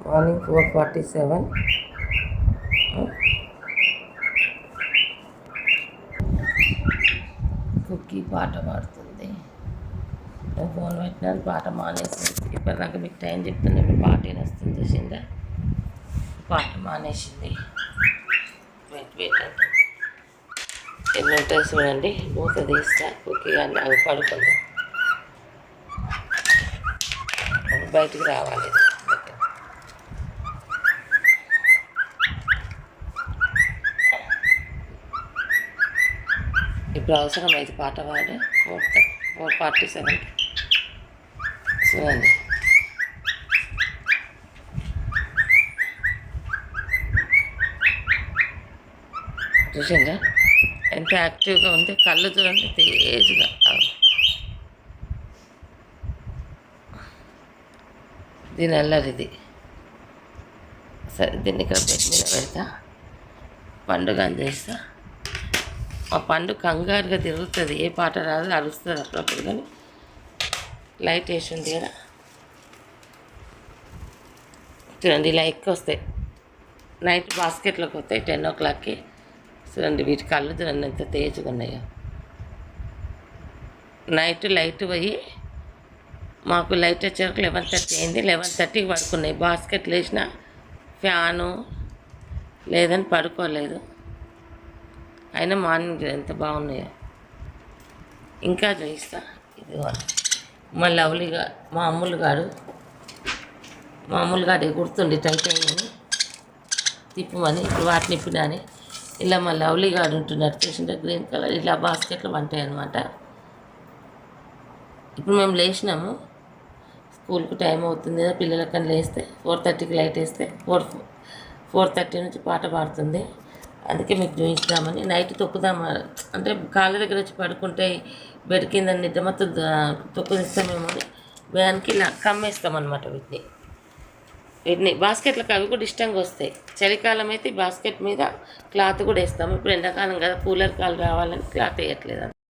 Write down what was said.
Morning 4:47. Cookie పాట పాడుతుంది. Phone పెట్టినారు, పాట మానేసింది. ఇప్పటిదాకా మీకు టైం చెప్తున్నా, ఇప్పుడు పాట వస్తుంది చూసిందా. పాట మానేసింది. వెయిట్ అంటే ఎన్ని ఉంటాయి చూడండి. మూత తీస్తా, కుక్కీ కానీ అవి పడుకుంది. బయటికి రావాలి. ఇప్పుడు అవసరమైంది పాట పాడే 4:47 చూడండి. చూసిందా ఎంత యాక్టివ్గా ఉంది. కళ్ళు చూడండి తేజ్గా. దీని అల్లరిది. సరే, దీన్ని ఇక్కడ బెడ్ మీద పెడతా, పండుగ చేస్తా. ఆ పండు కంగారుగా తిరుగుతుంది, ఏ పాట రాదు, అరుస్తుంది అప్పుడప్పుడు. కానీ లైట్ వేసి ఉంది కదా చూడండి. ఇలా ఎక్కువ వస్తాయి నైట్, బాస్కెట్లోకి వస్తాయి 10 o'clockకి. చూడండి వీటి కళ్ళు చూడండి ఎంత తేజగా ఉన్నాయో. నైట్ లైట్ పోయి మాకు లైట్ వచ్చేవరకు 11:30 అయింది. 11:30కి పడుకున్నాయి. బాస్కెట్లు వేసిన, ఫ్యాను లేదని పడుకోలేదు. అయినా మార్నింగ్ ఎంత బాగున్నాయో. ఇంకా చూపిస్తా. ఇది మా లవ్లీగా, మా అమ్ములుగాడు ఎగురుతుండే టైట్ అయ్యిందని తిప్పమని. ఇప్పుడు వాటిని ఇప్పినాని ఇలా మా లవ్లీగాడు ఉంటున్నారు చూసింటే, గ్రీన్ కలర్. ఇలా బాస్కెట్లు వంటాయి అనమాట. ఇప్పుడు మేము లేచినాము, స్కూల్కి టైం అవుతుంది కదా, పిల్లలకని లేస్తే 4:30కి లైట్ వేస్తే 4:30 నుంచి పాట పాడుతుంది. అందుకే మీకు చూపిస్తామని. నైట్ తొక్కుదామా అంటే కాళ్ళ దగ్గర వచ్చి పడుకుంటే బెడ్ కింద నిద్ర మొత్తం తొక్కుదిస్తామేమో అని వ్యాన్కి ఇలా కమ్మేస్తామన్నమాట. వీటిని బాస్కెట్లకు అవి కూడా ఇష్టంగా వస్తాయి. చలికాలం అయితే బాస్కెట్ మీద క్లాత్ కూడా వేస్తాము. ఇప్పుడు ఎండాకాలం కదా, కూలర్ కాలు రావాలని క్లాత్ వేయట్లేదు.